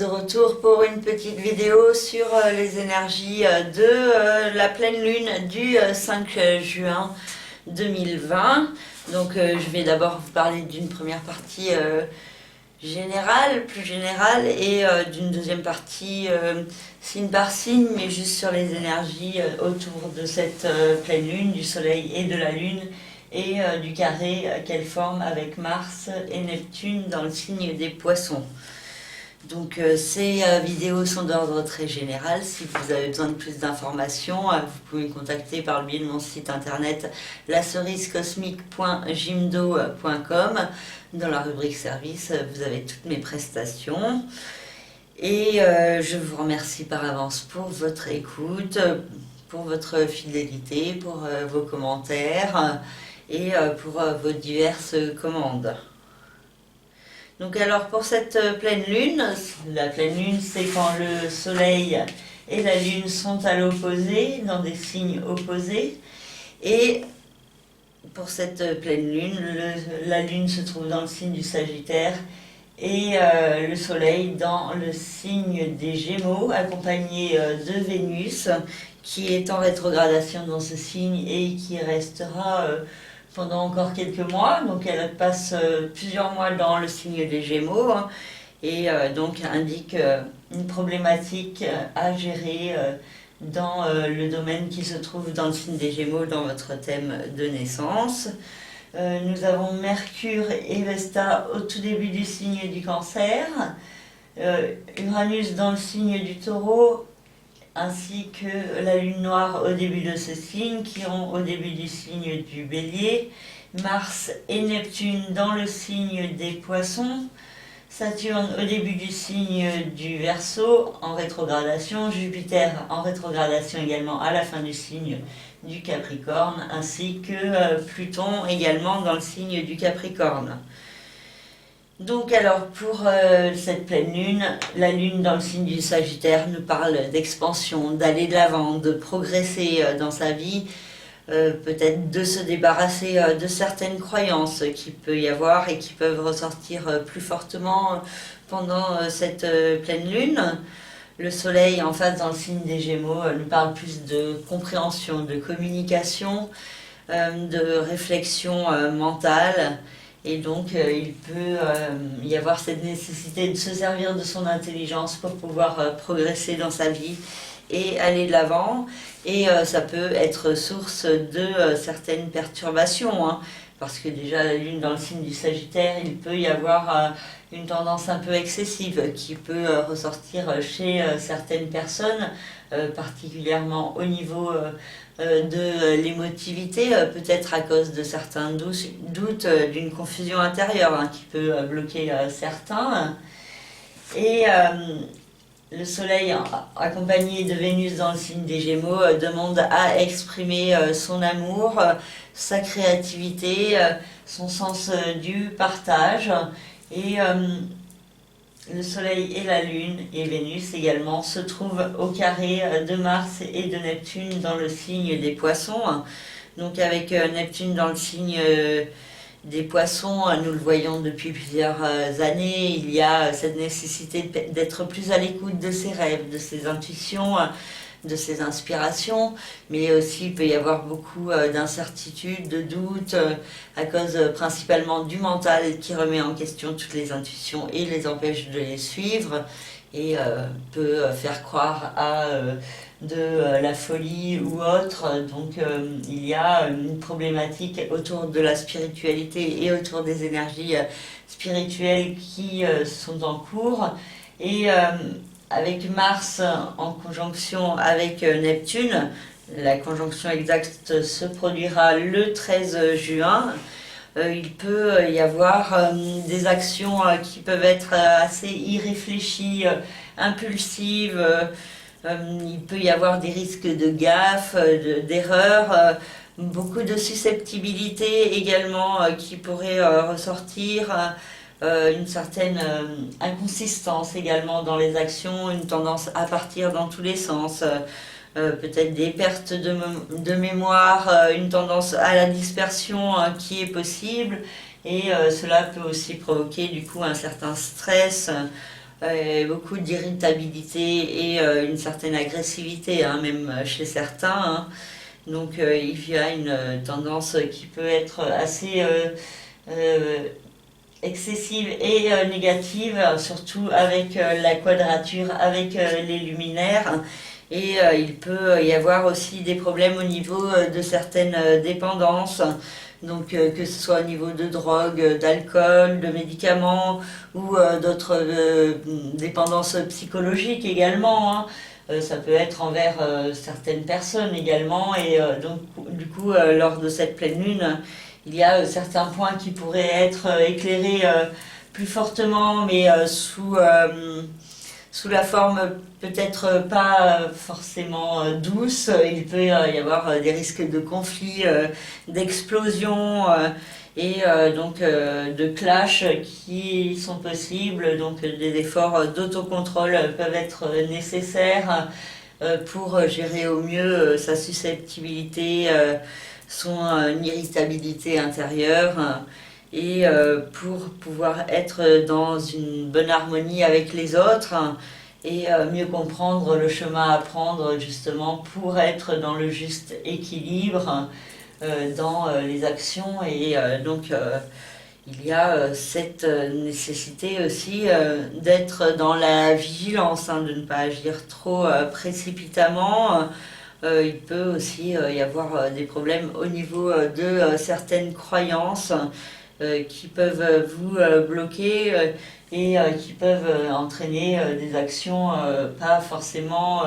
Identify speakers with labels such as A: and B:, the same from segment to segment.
A: de retour pour une petite vidéo sur les énergies de la pleine lune du 5 juin 2020. Donc je vais d'abord vous parler d'une première partie générale, plus générale, et d'une deuxième partie signe par signe, mais juste sur les énergies autour de cette pleine lune, du soleil et de la lune, et du carré qu'elle forme avec Mars et Neptune dans le signe des Poissons. Donc ces vidéos sont d'ordre très général. Si vous avez besoin de plus d'informations, vous pouvez me contacter par le biais de mon site internet lacerisecosmique.jimdo.com. Dans la rubrique service, vous avez toutes mes prestations. Et je vous remercie par avance pour votre écoute, pour votre fidélité, pour vos commentaires et pour vos diverses commandes. Donc alors pour cette pleine lune, la pleine lune c'est quand le soleil et la lune sont à l'opposé, dans des signes opposés. Et pour cette pleine lune, la lune se trouve dans le signe du Sagittaire et le soleil dans le signe des Gémeaux, accompagné de Vénus qui est en rétrogradation dans ce signe et qui restera pendant encore quelques mois. Donc elle passe plusieurs mois dans le signe des Gémeaux et donc indique une problématique à gérer dans le domaine qui se trouve dans le signe des Gémeaux, dans votre thème de naissance. Nous avons Mercure et Vesta au tout début du signe du Cancer, Uranus dans le signe du Taureau, ainsi que la lune noire au début de ce signe, Chiron au début du signe du Bélier, Mars et Neptune dans le signe des Poissons, Saturne au début du signe du Verseau en rétrogradation, Jupiter en rétrogradation également à la fin du signe du Capricorne, ainsi que Pluton également dans le signe du Capricorne. Donc alors pour cette pleine lune, la lune dans le signe du Sagittaire nous parle d'expansion, d'aller de l'avant, de progresser dans sa vie, peut-être de se débarrasser de certaines croyances qu'il peut y avoir et qui peuvent ressortir plus fortement pendant cette pleine lune. Le soleil en face dans le signe des Gémeaux nous parle plus de compréhension, de communication, de réflexion mentale. Et donc, il peut y avoir cette nécessité de se servir de son intelligence pour pouvoir progresser dans sa vie et aller de l'avant. Et ça peut être source de certaines perturbations, hein, parce que déjà, la lune dans le signe du Sagittaire, il peut y avoir une tendance un peu excessive qui peut ressortir chez certaines personnes, particulièrement au niveau de l'émotivité, peut-être à cause de certains doutes, d'une confusion intérieure hein, qui peut bloquer certains. Et le soleil accompagné de Vénus dans le signe des Gémeaux demande à exprimer son amour, sa créativité, son sens du partage. Et le soleil et la lune et Vénus également se trouvent au carré de Mars et de Neptune dans le signe des Poissons. Donc avec Neptune dans le signe des Poissons, nous le voyons depuis plusieurs années, il y a cette nécessité d'être plus à l'écoute de ses rêves, de ses intuitions, de ses inspirations, mais aussi il peut y avoir beaucoup d'incertitudes, de doutes, à cause principalement du mental qui remet en question toutes les intuitions et les empêche de les suivre, et peut faire croire à de la folie ou autre. Donc il y a une problématique autour de la spiritualité et autour des énergies spirituelles qui sont en cours. Et avec Mars en conjonction avec Neptune, la conjonction exacte se produira le 13 juin. Il peut y avoir des actions qui peuvent être assez irréfléchies, impulsives. Il peut y avoir des risques de gaffes, d'erreurs, beaucoup de susceptibilité également qui pourrait ressortir. Une certaine inconsistance également dans les actions, une tendance à partir dans tous les sens, peut-être des pertes de mémoire, une tendance à la dispersion qui est possible, et cela peut aussi provoquer du coup un certain stress beaucoup d'irritabilité et une certaine agressivité, hein, même chez certains, hein. Donc il y a une tendance qui peut être assez euh, excessive et négative, surtout avec la quadrature, avec les luminaires. Et il peut y avoir aussi des problèmes au niveau de certaines dépendances, donc que ce soit au niveau de drogue, d'alcool, de médicaments ou d'autres dépendances psychologiques également, hein. Ça peut être envers certaines personnes également, et donc du coup lors de cette pleine lune, il y a certains points qui pourraient être éclairés plus fortement, mais sous la forme peut-être pas forcément douce. Il peut y avoir des risques de conflits, d'explosions et donc de clashs qui sont possibles. Donc des efforts d'autocontrôle peuvent être nécessaires pour gérer au mieux sa susceptibilité, son irritabilité intérieure, et pour pouvoir être dans une bonne harmonie avec les autres, et mieux comprendre le chemin à prendre justement pour être dans le juste équilibre dans les actions. Et donc il y a cette nécessité aussi d'être dans la vigilance, hein, de ne pas agir trop précipitamment. Il peut aussi y avoir des problèmes au niveau de certaines croyances qui peuvent vous bloquer et qui peuvent entraîner des actions pas forcément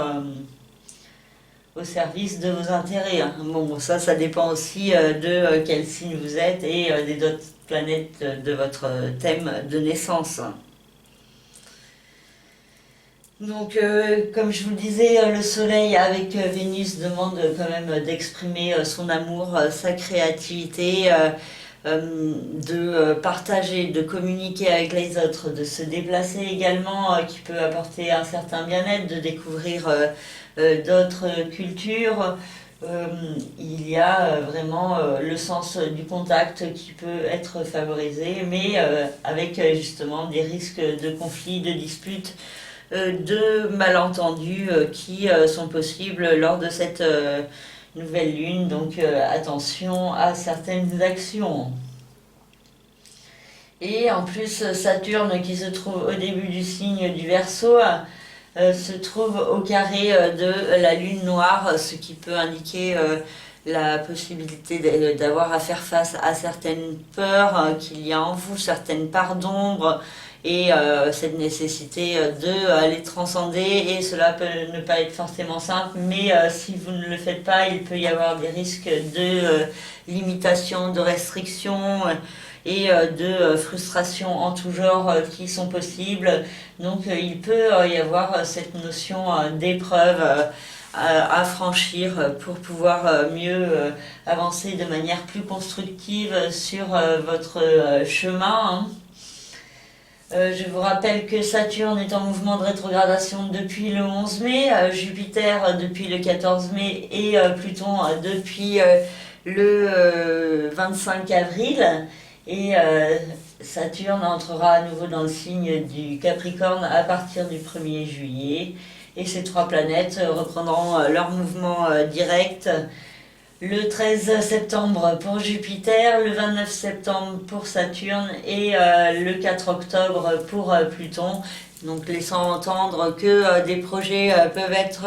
A: au service de vos intérêts, hein. Bon, ça dépend aussi de quel signe vous êtes et des autres planètes de votre thème de naissance. Donc, comme je vous le disais, le Soleil avec Vénus demande quand même d'exprimer son amour, sa créativité, de partager, de communiquer avec les autres, de se déplacer également, qui peut apporter un certain bien-être, de découvrir d'autres cultures. Il y a vraiment le sens du contact qui peut être favorisé, mais avec justement des risques de conflits, de disputes, de malentendus qui sont possibles lors de cette nouvelle lune. Donc attention à certaines actions. Et en plus, Saturne, qui se trouve au début du signe du Verseau, se trouve au carré de la lune noire, ce qui peut indiquer la possibilité d'avoir à faire face à certaines peurs qu'il y a en vous, certaines parts d'ombre, et cette nécessité de les transcender. Et cela peut ne pas être forcément simple, mais si vous ne le faites pas, il peut y avoir des risques de limitation, de restriction et de frustration en tout genre qui sont possibles. Donc il peut y avoir cette notion d'épreuve à franchir pour pouvoir mieux avancer de manière plus constructive sur votre chemin, hein. Je vous rappelle que Saturne est en mouvement de rétrogradation depuis le 11 mai, Jupiter depuis le 14 mai et Pluton depuis le 25 avril. Et Saturne entrera à nouveau dans le signe du Capricorne à partir du 1er juillet. Et ces trois planètes reprendront leur mouvement direct le 13 septembre pour Jupiter, le 29 septembre pour Saturne et le 4 octobre pour Pluton. Donc laissant entendre que des projets peuvent être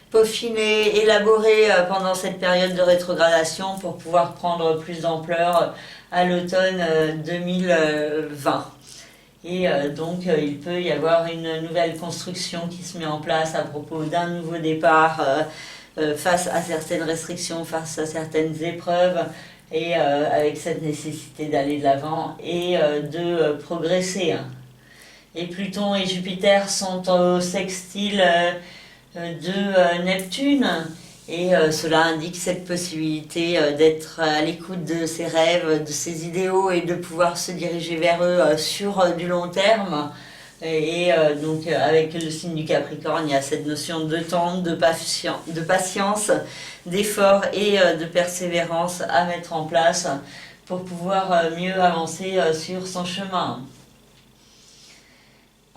A: peaufinés, élaborés pendant cette période de rétrogradation pour pouvoir prendre plus d'ampleur à l'automne 2020. Et donc il peut y avoir une nouvelle construction qui se met en place à propos d'un nouveau départ face à certaines restrictions, face à certaines épreuves, et avec cette nécessité d'aller de l'avant et de progresser. Et Pluton et Jupiter sont au sextile de Neptune, et cela indique cette possibilité d'être à l'écoute de ses rêves, de ses idéaux, et de pouvoir se diriger vers eux sur du long terme. Et donc avec le signe du Capricorne, il y a cette notion de temps, de patience, d'effort et de persévérance à mettre en place pour pouvoir mieux avancer sur son chemin.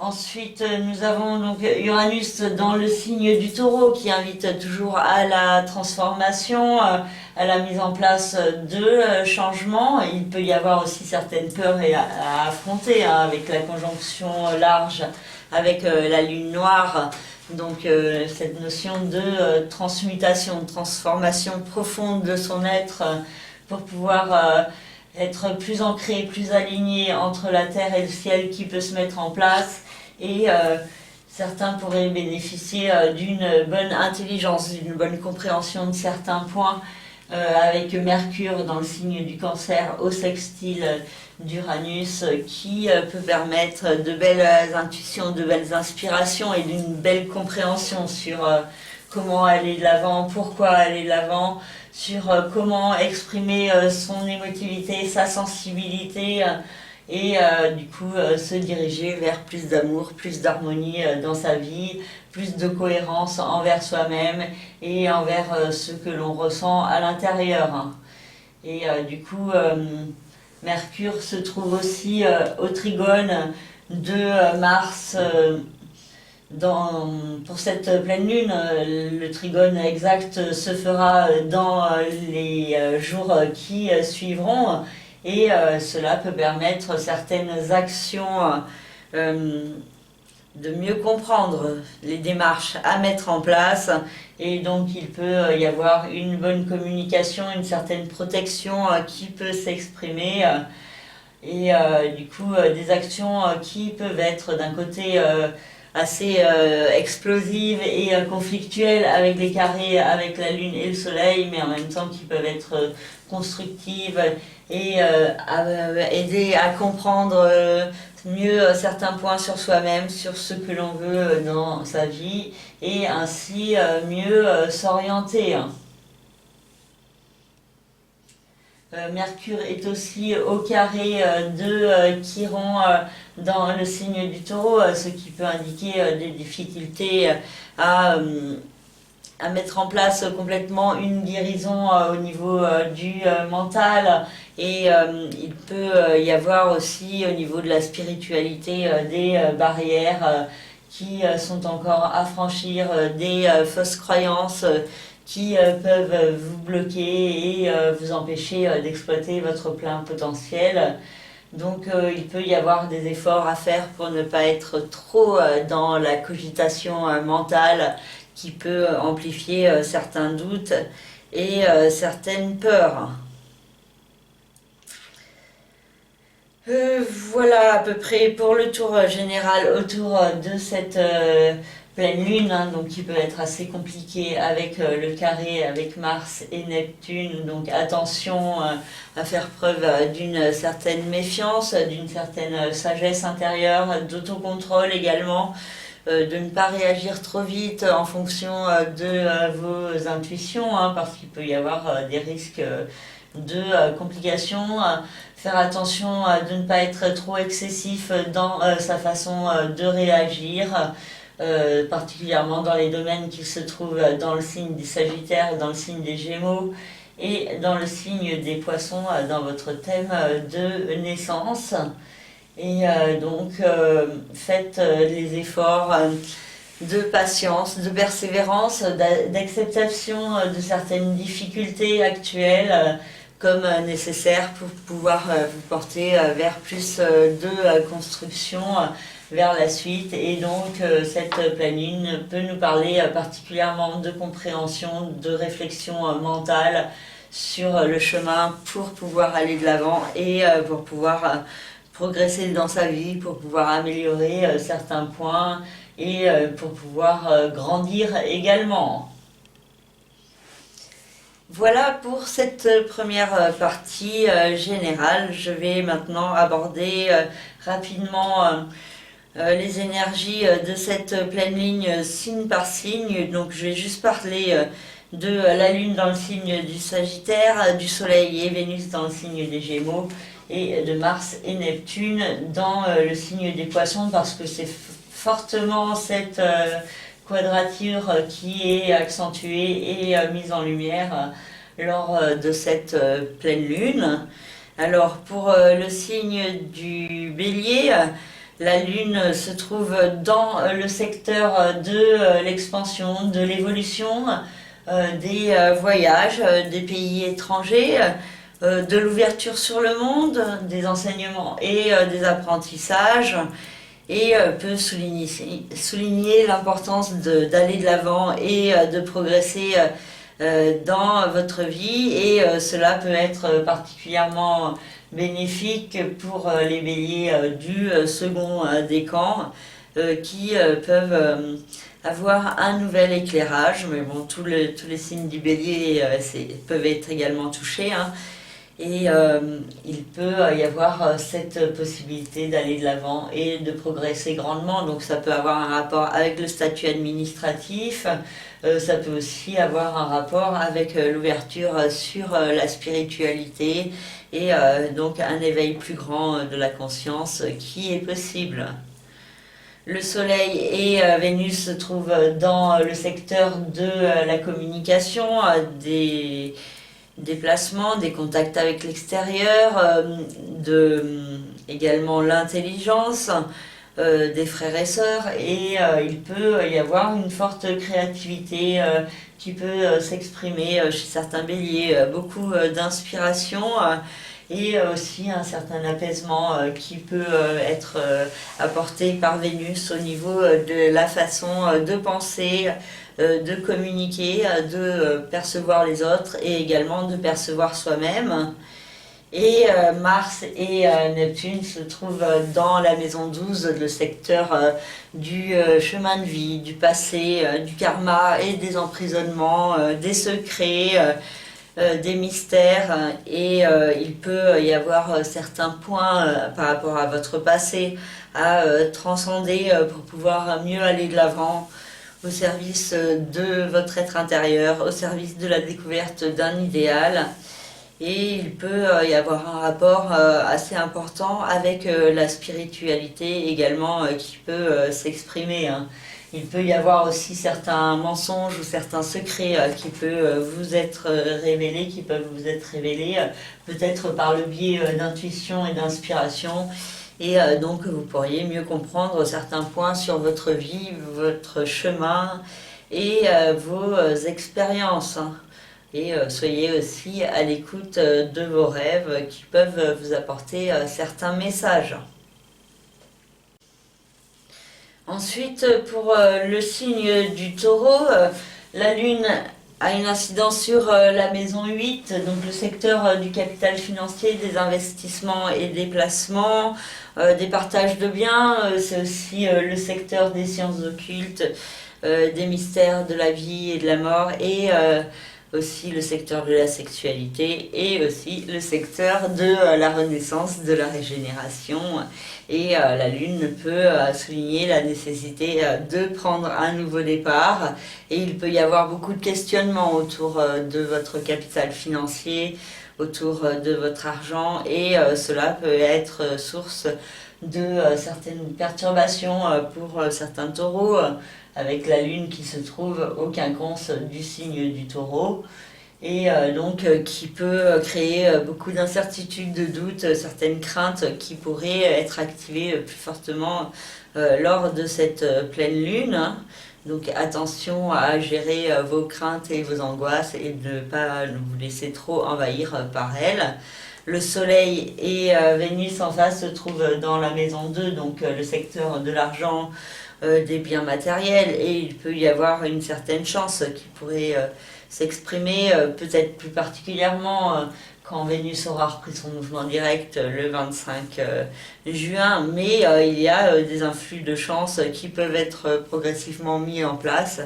A: Ensuite, nous avons donc Uranus dans le signe du Taureau qui invite toujours à la transformation, à la mise en place de changements. Il peut y avoir aussi certaines peurs à affronter avec la conjonction large avec la lune noire. Donc cette notion de transmutation, de transformation profonde de son être pour pouvoir être plus ancré, plus aligné entre la terre et le ciel qui peut se mettre en place. Et certains pourraient bénéficier d'une bonne intelligence, d'une bonne compréhension de certains points avec Mercure dans le signe du Cancer au sextile d'Uranus qui peut permettre de belles intuitions, de belles inspirations et d'une belle compréhension sur comment aller de l'avant, pourquoi aller de l'avant, sur comment exprimer son émotivité, sa sensibilité et du coup se diriger vers plus d'amour, plus d'harmonie dans sa vie, plus de cohérence envers soi-même et envers ce que l'on ressent à l'intérieur. Et du coup, Mercure se trouve aussi au trigone de Mars pour cette pleine lune. Le trigone exact se fera dans les jours qui suivront. Et cela peut permettre certaines actions de mieux comprendre les démarches à mettre en place. Et donc il peut y avoir une bonne communication, une certaine protection qui peut s'exprimer. Et du coup des actions qui peuvent être d'un côté assez explosives et conflictuelles avec les carrés, avec la lune et le soleil, mais en même temps qui peuvent être constructives et aider à comprendre mieux certains points sur soi-même, sur ce que l'on veut dans sa vie et ainsi mieux s'orienter. Mercure est aussi au carré de Chiron dans le signe du Taureau, ce qui peut indiquer des difficultés à mettre en place complètement une guérison au niveau du mental et il peut y avoir aussi au niveau de la spiritualité des barrières qui sont encore à franchir, des fausses croyances qui peuvent vous bloquer et vous empêcher d'exploiter votre plein potentiel. Donc il peut y avoir des efforts à faire pour ne pas être trop dans la cogitation mentale qui peut amplifier certains doutes et certaines peurs. Voilà à peu près pour le tour général autour de cette pleine lune, donc qui peut être assez compliqué avec le carré, avec Mars et Neptune. Donc attention à faire preuve d'une certaine méfiance, d'une certaine sagesse intérieure, d'autocontrôle également. De ne pas réagir trop vite en fonction de vos intuitions, parce qu'il peut y avoir des risques de complications. Faire attention de ne pas être trop excessif dans sa façon de réagir, particulièrement dans les domaines qui se trouvent dans le signe des Sagittaires, dans le signe des Gémeaux et dans le signe des Poissons, dans votre thème de naissance. Et donc faites les efforts de patience, de persévérance, d'acceptation de certaines difficultés actuelles comme nécessaire pour pouvoir vous porter vers plus de construction vers la suite. Et donc cette pleine lune peut nous parler particulièrement de compréhension, de réflexion mentale sur le chemin pour pouvoir aller de l'avant et pour pouvoir progresser dans sa vie, pour pouvoir améliorer certains points et pour pouvoir grandir également. Voilà pour cette première partie générale. Je vais maintenant aborder rapidement les énergies de cette pleine ligne signe par signe. Donc je vais juste parler de la Lune dans le signe du Sagittaire, du Soleil et Vénus dans le signe des Gémeaux et de Mars et Neptune dans le signe des Poissons, parce que c'est fortement cette quadrature qui est accentuée et mise en lumière lors de cette pleine lune. Alors pour le signe du Bélier, La Lune se trouve dans le secteur de l'expansion, de l'évolution, des voyages, des pays étrangers, de l'ouverture sur le monde, des enseignements et des apprentissages, et peut souligner l'importance d'aller de l'avant et de progresser dans votre vie, et cela peut être particulièrement bénéfique pour les béliers du second décan qui peuvent avoir un nouvel éclairage, mais bon, tous les signes du bélier peuvent être également touchés, hein. Et il peut y avoir cette possibilité d'aller de l'avant et de progresser grandement. Donc ça peut avoir un rapport avec le statut administratif, ça peut aussi avoir un rapport avec l'ouverture sur la spiritualité, et donc un éveil plus grand de la conscience qui est possible. Le Soleil et Vénus se trouvent dans le secteur de la communication, des déplacements, des contacts avec l'extérieur, également l'intelligence, des frères et sœurs, et il peut y avoir une forte créativité qui peut s'exprimer chez certains béliers, beaucoup d'inspiration, et aussi un certain apaisement qui peut être apporté par Vénus au niveau de la façon de penser, de communiquer, de percevoir les autres et également de percevoir soi-même. Et Mars et Neptune se trouvent dans la maison 12, le secteur du chemin de vie, du passé, du karma et des emprisonnements, des secrets, des mystères, et il peut y avoir certains points par rapport à votre passé à transcender pour pouvoir mieux aller de l'avant au service de votre être intérieur, au service de la découverte d'un idéal. Et il peut y avoir un rapport assez important avec la spiritualité également qui peut s'exprimer, hein. Il peut y avoir aussi certains mensonges ou certains secrets qui peuvent vous être révélés, peut-être par le biais d'intuition et d'inspiration. Et donc vous pourriez mieux comprendre certains points sur votre vie, votre chemin et vos expériences, hein. Et soyez aussi à l'écoute de vos rêves qui peuvent vous apporter certains messages. Ensuite, pour le signe du taureau, la lune a une incidence sur la maison 8, donc le secteur du capital financier, des investissements et des placements, des partages de biens. C'est aussi le secteur des sciences occultes, des mystères de la vie et de la mort, et aussi le secteur de la sexualité, et aussi le secteur de la renaissance, de la régénération. Et la lune peut souligner la nécessité de prendre un nouveau départ, et il peut y avoir beaucoup de questionnements autour de votre capital financier, autour de votre argent, et cela peut être source de certaines perturbations pour certains taureaux, avec la lune qui se trouve au quinconce du signe du taureau, et donc qui peut créer beaucoup d'incertitudes, de doutes, certaines craintes qui pourraient être activées plus fortement lors de cette pleine lune, hein. Donc attention à gérer vos craintes et vos angoisses et de ne pas vous laisser trop envahir par elles. Le Soleil et Vénus en face se trouvent dans la maison 2, donc le secteur de l'argent, des biens matériels, et il peut y avoir une certaine chance qui pourrait s'exprimer, peut-être plus particulièrement quand Vénus aura repris son mouvement direct le 25 juin, mais il y a des influx de chance qui peuvent être progressivement mis en place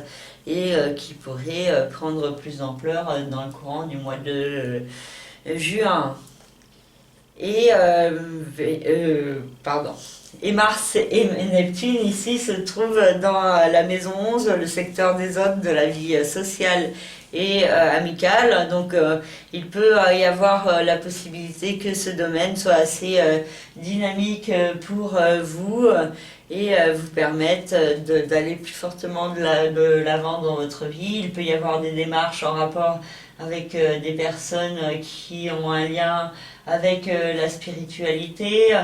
A: et qui pourraient prendre plus d'ampleur dans le courant du mois de juin. Et Et Mars et Neptune ici se trouvent dans la maison 11, le secteur des autres, de la vie sociale et amicale. Donc il peut y avoir la possibilité que ce domaine soit assez dynamique pour vous et vous permette d'aller plus fortement de l'avant dans votre vie. Il peut y avoir des démarches en rapport avec des personnes qui ont un lien avec la spiritualité.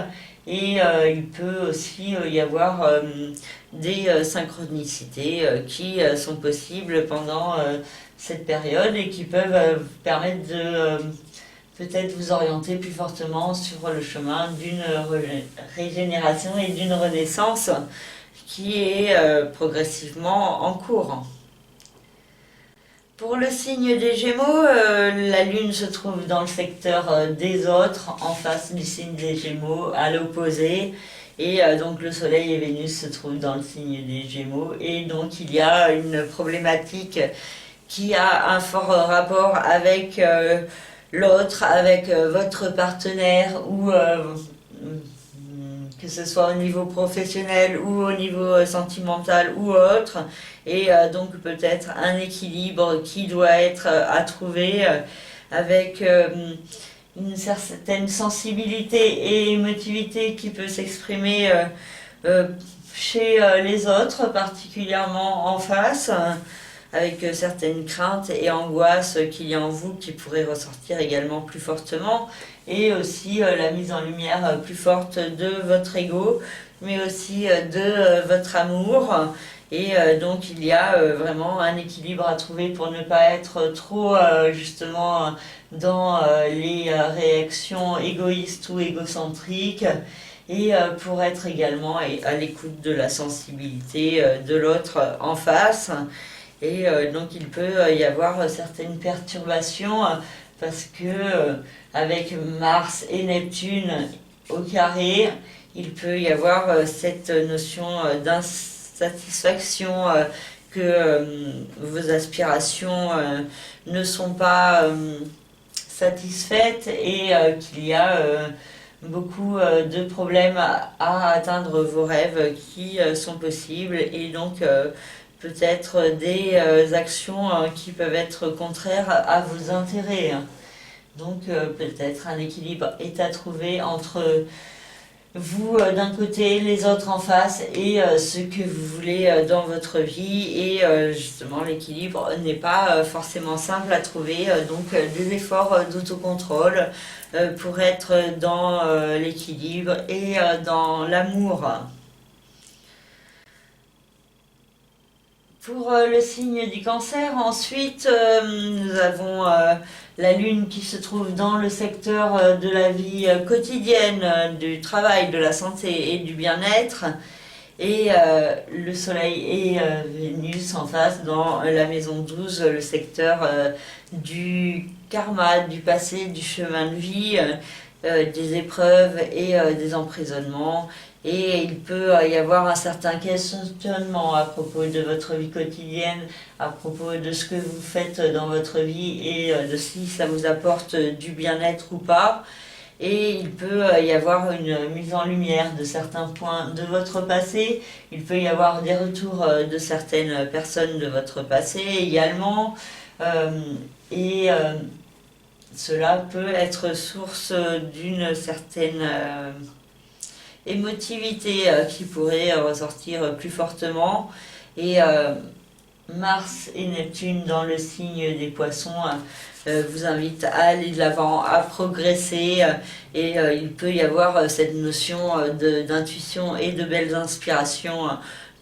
A: et il peut aussi y avoir des synchronicités qui sont possibles pendant cette période et qui peuvent vous permettre de peut-être vous orienter plus fortement sur le chemin d'une régénération et d'une renaissance qui est progressivement en cours. Pour le signe des Gémeaux, la Lune se trouve dans le secteur des autres, en face du signe des Gémeaux, à l'opposé. Et donc le Soleil et Vénus se trouvent dans le signe des Gémeaux. Et donc il y a une problématique qui a un fort rapport avec l'autre, avec votre partenaire ou que ce soit au niveau professionnel ou au niveau sentimental ou autre, et donc peut-être un équilibre qui doit être à trouver avec une certaine sensibilité et émotivité qui peut s'exprimer chez les autres, particulièrement en face, avec certaines craintes et angoisses qu'il y a en vous qui pourraient ressortir également plus fortement, et aussi la mise en lumière plus forte de votre ego, mais aussi de votre amour. Et donc il y a vraiment un équilibre à trouver pour ne pas être trop justement dans les réactions égoïstes ou égocentriques, et pour être également à l'écoute de la sensibilité de l'autre en face. Et donc il peut y avoir certaines perturbations parce que avec Mars et Neptune au carré, il peut y avoir cette notion d'insatisfaction, que vos aspirations ne sont pas satisfaites, et qu'il y a beaucoup de problèmes à atteindre vos rêves qui sont possibles, et donc peut-être des actions qui peuvent être contraires à vos intérêts. Donc peut-être un équilibre est à trouver entre vous d'un côté, les autres en face, et ce que vous voulez dans votre vie. Et justement l'équilibre n'est pas forcément simple à trouver, donc des efforts d'autocontrôle pour être dans l'équilibre et dans l'amour. Pour le signe du Cancer, ensuite, nous avons la Lune qui se trouve dans le secteur de la vie quotidienne, du travail, de la santé et du bien-être, et le Soleil et Vénus en face dans la maison 12, le secteur du karma, du passé, du chemin de vie, des épreuves et des emprisonnements. Et il peut y avoir un certain questionnement à propos de votre vie quotidienne, à propos de ce que vous faites dans votre vie, et de si ça vous apporte du bien-être ou pas. Et il peut y avoir une mise en lumière de certains points de votre passé. Il peut y avoir des retours de certaines personnes de votre passé également. Et cela peut être source d'une certaine émotivité qui pourrait ressortir plus fortement. Et Mars et Neptune dans le signe des Poissons vous invitent à aller de l'avant, à progresser, et il peut y avoir cette notion d'intuition et de belles inspirations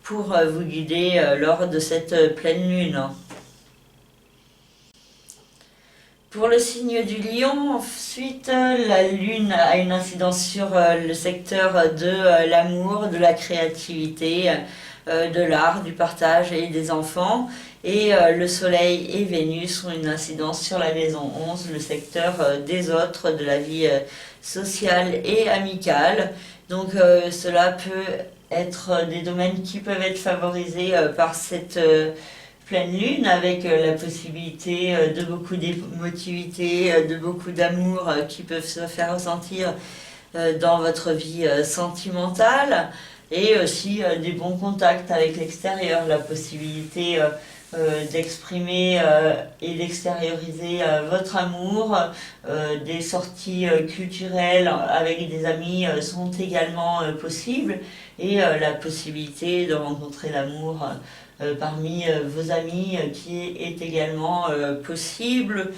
A: pour vous guider lors de cette pleine lune. Pour le signe du Lion, ensuite, la Lune a une incidence sur le secteur de l'amour, de la créativité, de l'art, du partage et des enfants. Et le Soleil et Vénus ont une incidence sur la maison 11, le secteur des autres, de la vie sociale et amicale. Donc cela peut être des domaines qui peuvent être favorisés par cette pleine lune, avec la possibilité de beaucoup d'émotivité, de beaucoup d'amour qui peuvent se faire ressentir dans votre vie sentimentale, et aussi des bons contacts avec l'extérieur, la possibilité d'exprimer et d'extérioriser votre amour. Des sorties culturelles avec des amis sont également possibles, et la possibilité de rencontrer l'amour parmi vos amis qui est également possible,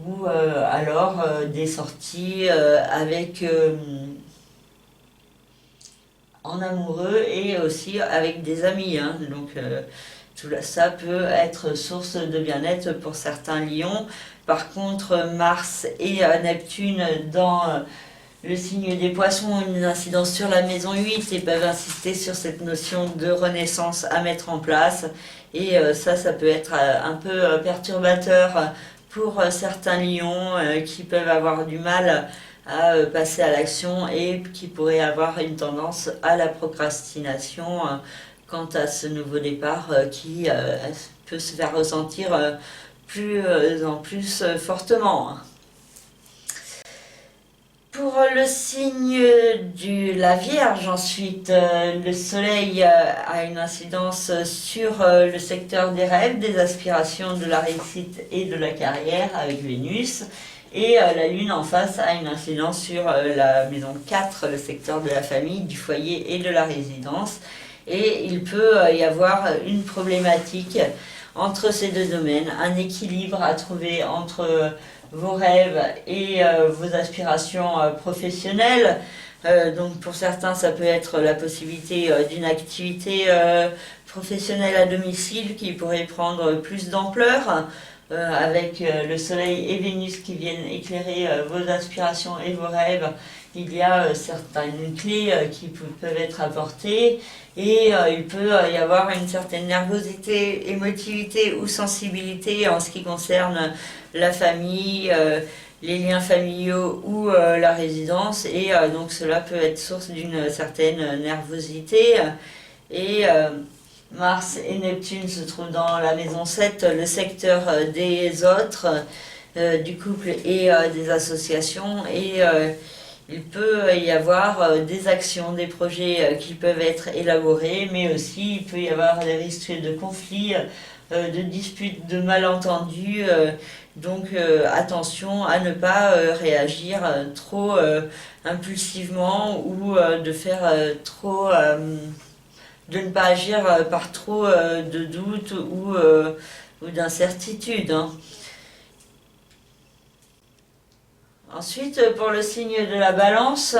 A: ou alors des sorties avec en amoureux et aussi avec des amis, hein. Donc tout ça peut être source de bien-être pour certains lions. Par contre, Mars et Neptune dans le signe des poissons ont une incidence sur la maison 8 et peuvent insister sur cette notion de renaissance à mettre en place. Et ça peut être un peu perturbateur pour certains lions qui peuvent avoir du mal à passer à l'action et qui pourraient avoir une tendance à la procrastination quant à ce nouveau départ qui peut se faire ressentir plus en plus fortement. Pour le signe de la Vierge, ensuite, le Soleil a une incidence sur le secteur des rêves, des aspirations, de la réussite et de la carrière avec Vénus. Et la Lune en face a une incidence sur la maison 4, le secteur de la famille, du foyer et de la résidence. Et il peut y avoir une problématique entre ces deux domaines, un équilibre à trouver entre vos rêves et vos aspirations professionnelles. Donc pour certains, ça peut être la possibilité d'une activité professionnelle à domicile qui pourrait prendre plus d'ampleur. Avec le Soleil et Vénus qui viennent éclairer vos aspirations et vos rêves, il y a certaines clés qui peuvent être apportées et il peut y avoir une certaine nervosité, émotivité ou sensibilité en ce qui concerne la famille, les liens familiaux ou la résidence et donc cela peut être source d'une certaine nervosité et Mars et Neptune se trouvent dans la maison 7, le secteur des autres, du couple et des associations. Et il peut y avoir des actions, des projets qui peuvent être élaborés, mais aussi il peut y avoir des risques de conflits, de disputes, de malentendus. Donc attention à ne pas réagir trop impulsivement ou de faire trop... de ne pas agir par trop de doutes ou d'incertitudes. Hein. Ensuite, pour le signe de la Balance,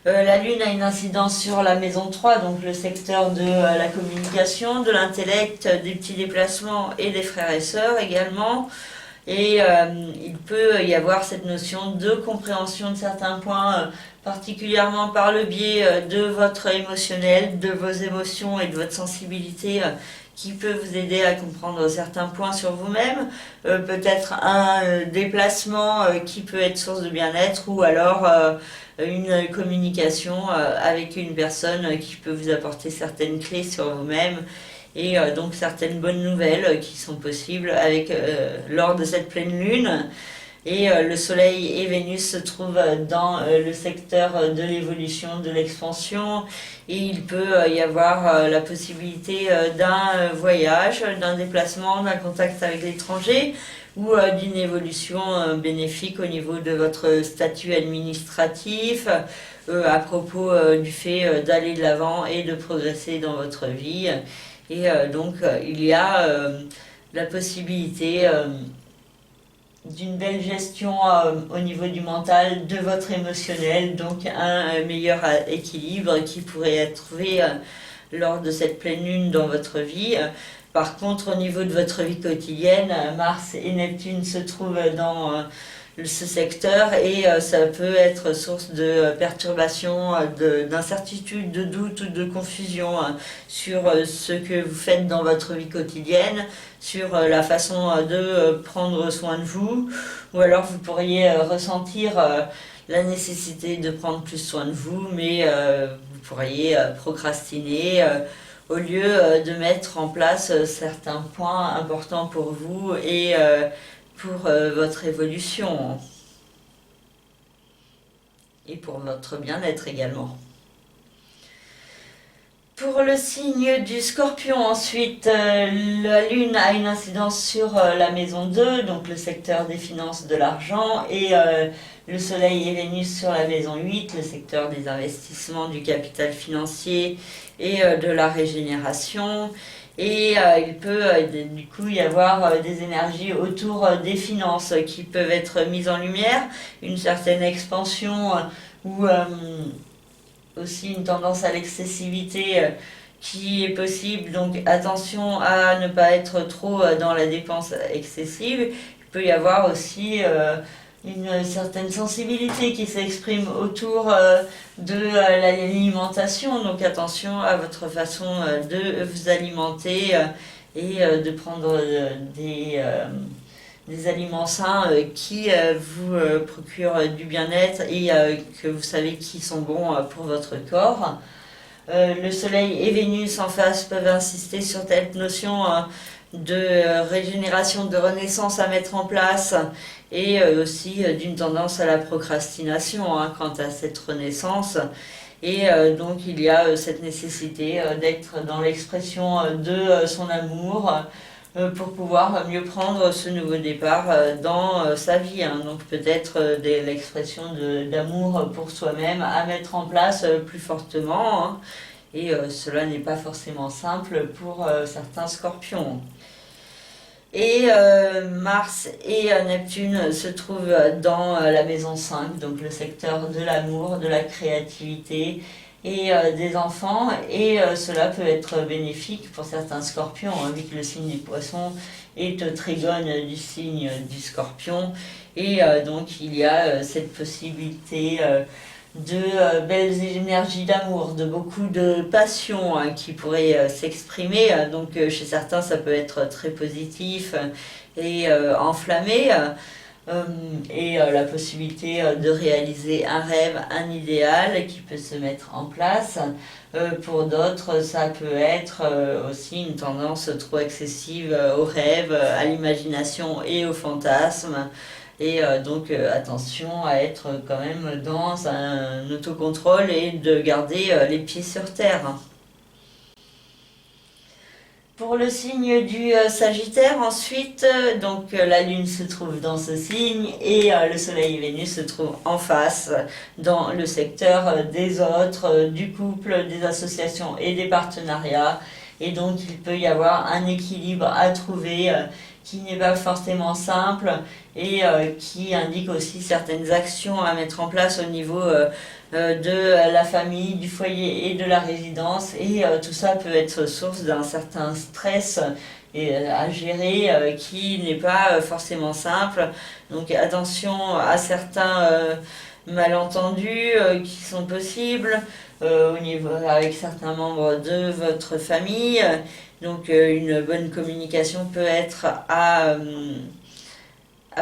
A: la Lune a une incidence sur la maison 3, donc le secteur de la communication, de l'intellect, des petits déplacements et des frères et sœurs également. Et il peut y avoir cette notion de compréhension de certains points, particulièrement par le biais de votre émotionnel, de vos émotions et de votre sensibilité, qui peut vous aider à comprendre certains points sur vous-même. Peut-être un déplacement qui peut être source de bien-être ou alors une communication avec une personne qui peut vous apporter certaines clés sur vous-même. Et donc certaines bonnes nouvelles qui sont possibles avec, lors de cette pleine lune. Et le Soleil et Vénus se trouvent dans le secteur de l'évolution, de l'expansion. Et il peut y avoir la possibilité d'un voyage, d'un déplacement, d'un contact avec l'étranger ou d'une évolution bénéfique au niveau de votre statut administratif à propos du fait d'aller de l'avant et de progresser dans votre vie. Et donc il y a la possibilité d'une belle gestion au niveau du mental, de votre émotionnel, donc un meilleur équilibre qui pourrait être trouvé lors de cette pleine lune dans votre vie. Par contre, au niveau de votre vie quotidienne, Mars et Neptune se trouvent dans ce secteur et ça peut être source de perturbation, d'incertitude, de doute ou de confusion sur ce que vous faites dans votre vie quotidienne, sur la façon de prendre soin de vous, ou alors vous pourriez ressentir la nécessité de prendre plus soin de vous, mais vous pourriez procrastiner au lieu de mettre en place certains points importants pour vous et pour votre évolution et pour votre bien-être également. Pour le signe du Scorpion, ensuite, la Lune a une incidence sur la maison 2, donc le secteur des finances, de l'argent, et le Soleil et Vénus sur la maison 8, le secteur des investissements, du capital financier et de la régénération. Et il peut du coup y avoir des énergies autour des finances qui peuvent être mises en lumière, une certaine expansion ou aussi une tendance à l'excessivité qui est possible, donc attention à ne pas être trop dans la dépense excessive. Il peut y avoir aussi une certaine sensibilité qui s'exprime autour de l'alimentation, donc attention à votre façon de vous alimenter et de prendre des aliments sains qui vous procurent du bien-être et que vous savez qui sont bons pour votre corps. Le Soleil et Vénus en face peuvent insister sur cette notion de régénération, de renaissance à mettre en place et aussi d'une tendance à la procrastination quant à cette renaissance. Et donc il y a cette nécessité d'être dans l'expression de son amour pour pouvoir mieux prendre ce nouveau départ dans sa vie. Donc peut-être l'expression d'amour pour soi-même à mettre en place plus fortement. Et cela n'est pas forcément simple pour certains scorpions. Et Mars et Neptune se trouvent dans la maison 5, donc le secteur de l'amour, de la créativité et des enfants. Et cela peut être bénéfique pour certains scorpions, vu que le signe du poisson est au trigone du signe du scorpion. Et donc il y a cette possibilité de belles énergies d'amour, de beaucoup de passion qui pourraient s'exprimer. Donc chez certains ça peut être très positif et enflammé. Et la possibilité de réaliser un rêve, un idéal qui peut se mettre en place. Pour d'autres, ça peut être aussi une tendance trop excessive au rêve, à l'imagination et au fantasme. Et donc attention à être quand même dans un autocontrôle et de garder les pieds sur terre. Pour le signe du Sagittaire, ensuite, donc la Lune se trouve dans ce signe et le Soleil et Vénus se trouvent en face dans le secteur des autres, du couple, des associations et des partenariats. Et donc il peut y avoir un équilibre à trouver qui n'est pas forcément simple et qui indique aussi certaines actions à mettre en place au niveau de la famille, du foyer et de la résidence. Et tout ça peut être source d'un certain stress à gérer qui n'est pas forcément simple. Donc attention à certains malentendus qui sont possibles au niveau avec certains membres de votre famille. Donc une bonne communication peut être à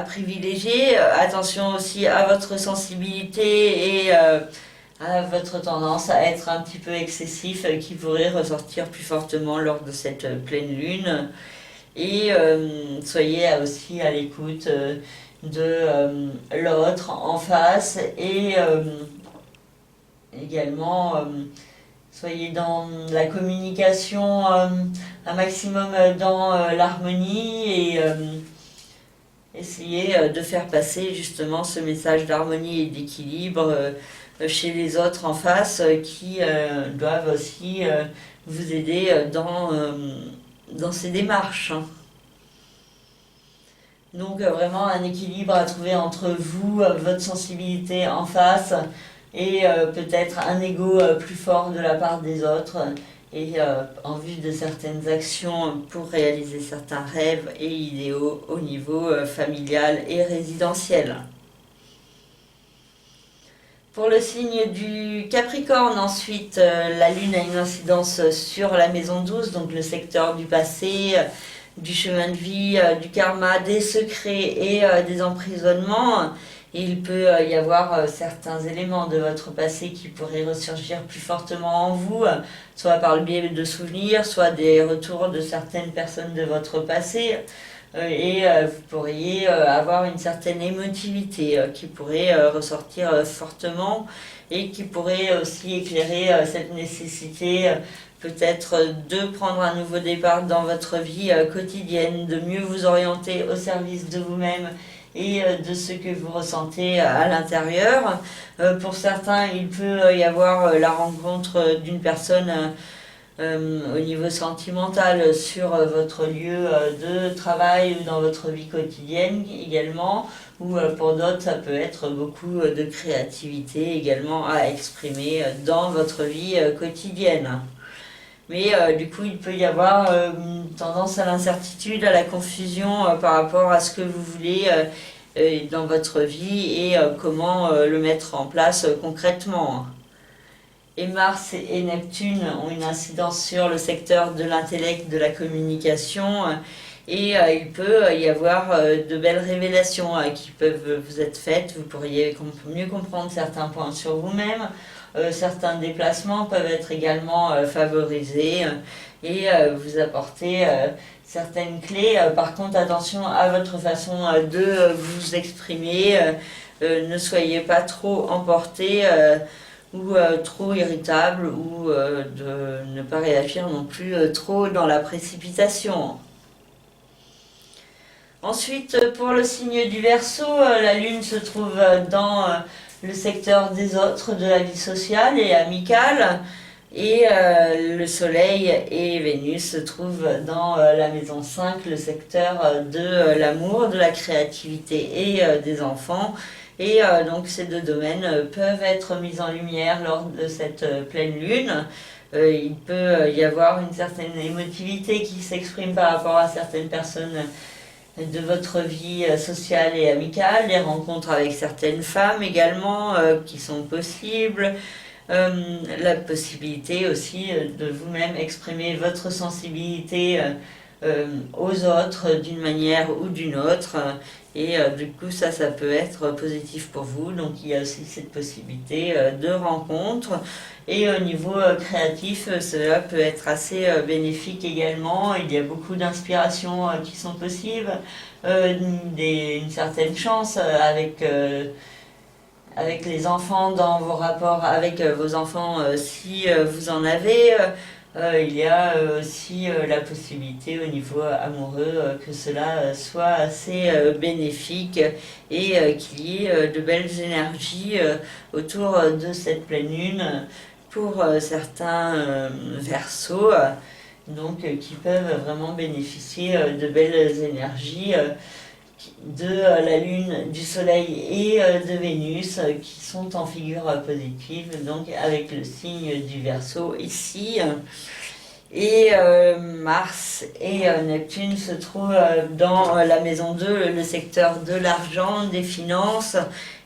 A: privilégier. Attention aussi à votre sensibilité et à votre tendance à être un petit peu excessif qui pourrait ressortir plus fortement lors de cette pleine lune. Et soyez aussi à l'écoute de l'autre en face et également soyez dans la communication un maximum dans l'harmonie et essayez de faire passer justement ce message d'harmonie et d'équilibre chez les autres en face qui doivent aussi vous aider dans ces démarches. Donc vraiment un équilibre à trouver entre vous, votre sensibilité en face et peut-être un ego plus fort de la part des autres et en vue de certaines actions pour réaliser certains rêves et idéaux au niveau familial et résidentiel. Pour le signe du Capricorne, ensuite, la Lune a une incidence sur la maison 12, donc le secteur du passé, du chemin de vie, du karma, des secrets et des emprisonnements. Il peut y avoir certains éléments de votre passé qui pourraient ressurgir plus fortement en vous, soit par le biais de souvenirs, soit des retours de certaines personnes de votre passé. Et vous pourriez avoir une certaine émotivité qui pourrait ressortir fortement et qui pourrait aussi éclairer cette nécessité peut-être de prendre un nouveau départ dans votre vie quotidienne, de mieux vous orienter au service de vous-même et de ce que vous ressentez à l'intérieur. Pour certains, il peut y avoir la rencontre d'une personne au niveau sentimental sur votre lieu de travail ou dans votre vie quotidienne également, ou pour d'autres ça peut être beaucoup de créativité également à exprimer dans votre vie quotidienne. Mais du coup, il peut y avoir une tendance à l'incertitude, à la confusion par rapport à ce que vous voulez dans votre vie et comment le mettre en place concrètement. Et Mars et Neptune ont une incidence sur le secteur de l'intellect, de la communication, et il peut y avoir de belles révélations qui peuvent vous être faites. Vous pourriez mieux comprendre certains points sur vous-même. Certains déplacements peuvent être également favorisés et vous apporter certaines clés. Par contre, attention à votre façon de vous exprimer. Ne soyez pas trop emporté ou trop irritable ou de ne pas réagir non plus trop dans la précipitation. Ensuite, pour le signe du Verseau, la Lune se trouve dans le secteur des autres, de la vie sociale et amicale, et le Soleil et Vénus se trouvent dans la maison 5, le secteur de l'amour, de la créativité et des enfants. Et donc ces deux domaines peuvent être mis en lumière lors de cette pleine lune. Il peut y avoir une certaine émotivité qui s'exprime par rapport à certaines personnes de votre vie sociale et amicale, des rencontres avec certaines femmes également qui sont possibles, la possibilité aussi de vous-même exprimer votre sensibilité aux autres d'une manière ou d'une autre, et du coup ça peut être positif pour vous. Donc il y a aussi cette possibilité de rencontre, et au niveau créatif cela peut être assez bénéfique également. Il y a beaucoup d'inspirations qui sont possibles, une certaine chance avec les enfants dans vos rapports avec vos enfants si vous en avez. Il y a aussi la possibilité au niveau amoureux que cela soit assez bénéfique et qu'il y ait de belles énergies autour de cette pleine lune pour certains Verseaux, donc qui peuvent vraiment bénéficier de belles énergies de la Lune, du Soleil et de Vénus qui sont en figure positive, donc avec le signe du Verseau ici. Et Mars et Neptune se trouvent dans la maison 2, le secteur de l'argent, des finances,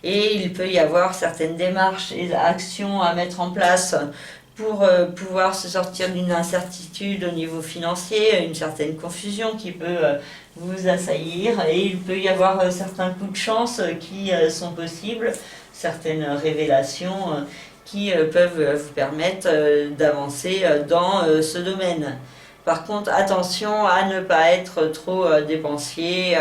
A: et il peut y avoir certaines démarches et actions à mettre en place pour pouvoir se sortir d'une incertitude au niveau financier, une certaine confusion qui peut vous assaillir, et il peut y avoir certains coups de chance qui sont possibles, certaines révélations qui peuvent vous permettre d'avancer dans ce domaine. Par contre, attention à ne pas être trop dépensier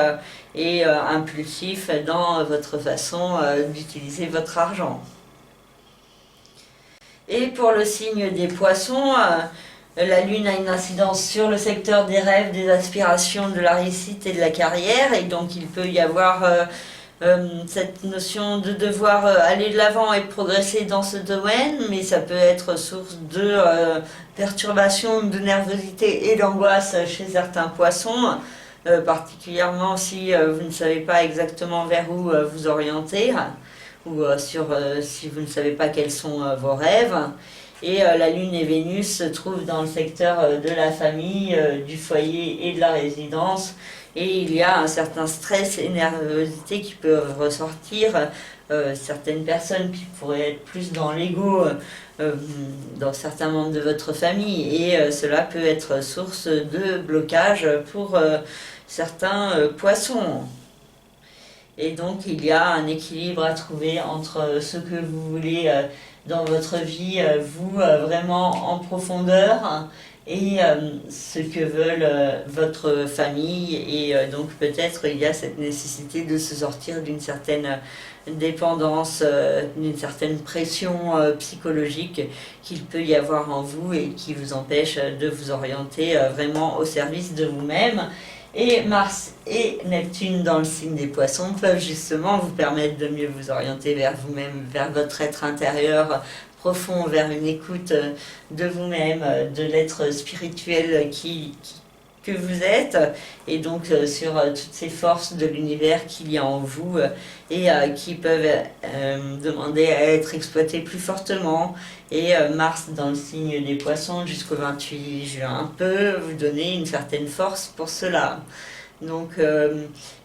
A: et impulsif dans votre façon d'utiliser votre argent. Et pour le signe des Poissons, la Lune a une incidence sur le secteur des rêves, des aspirations, de la réussite et de la carrière, et donc il peut y avoir cette notion de devoir aller de l'avant et de progresser dans ce domaine, mais ça peut être source de perturbation, de nervosité et d'angoisse chez certains Poissons, particulièrement si vous ne savez pas exactement vers où vous orienter, ou si vous ne savez pas quels sont vos rêves. Et la Lune et Vénus se trouvent dans le secteur de la famille, du foyer et de la résidence. Et il y a un certain stress et nervosité qui peuvent ressortir. Certaines personnes qui pourraient être plus dans l'ego dans certains membres de votre famille. Et cela peut être source de blocage pour certains Poissons. Et donc il y a un équilibre à trouver entre ce que vous voulez dans votre vie, vous vraiment en profondeur, et ce que veulent votre famille, et donc peut-être il y a cette nécessité de se sortir d'une certaine dépendance, d'une certaine pression psychologique qu'il peut y avoir en vous et qui vous empêche de vous orienter vraiment au service de vous-même. Et Mars et Neptune dans le signe des Poissons peuvent justement vous permettre de mieux vous orienter vers vous-même, vers votre être intérieur profond vers une écoute de vous-même, de l'être spirituel que vous êtes, et donc sur toutes ces forces de l'univers qu'il y a en vous et qui peuvent demander à être exploitées plus fortement. Et Mars dans le signe des Poissons jusqu'au 28 juin peut vous donner une certaine force pour cela. Donc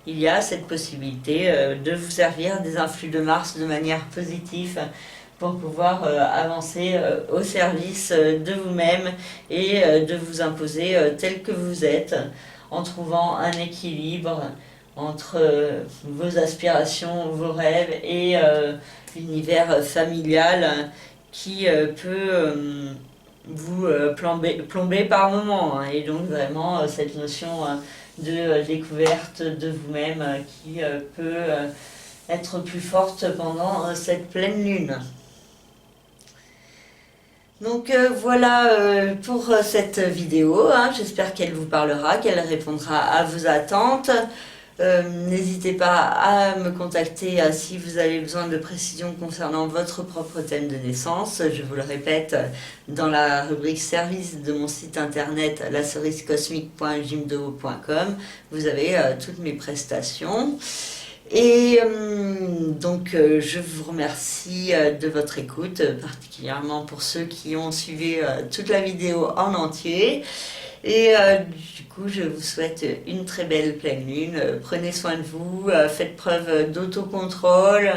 A: il y a cette possibilité de vous servir des influx de Mars de manière positive pour pouvoir avancer au service de vous-même et de vous imposer tel que vous êtes, en trouvant un équilibre entre vos aspirations, vos rêves et l'univers familial qui peut vous plomber par moments. Et donc vraiment cette notion de découverte de vous-même qui peut être plus forte pendant cette pleine lune. Donc voilà pour cette vidéo, hein. J'espère qu'elle vous parlera, qu'elle répondra à vos attentes. N'hésitez pas à me contacter si vous avez besoin de précisions concernant votre propre thème de naissance. Je vous le répète, dans la rubrique service de mon site internet lacerisecosmique.jimdo.com, vous avez toutes mes prestations. Et donc je vous remercie de votre écoute, particulièrement pour ceux qui ont suivi toute la vidéo en entier. Et du coup, je vous souhaite une très belle pleine lune. Prenez soin de vous, faites preuve d'autocontrôle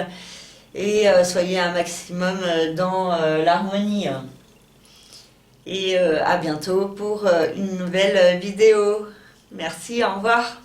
A: et soyez un maximum dans l'harmonie. Et à bientôt pour une nouvelle vidéo. Merci, au revoir.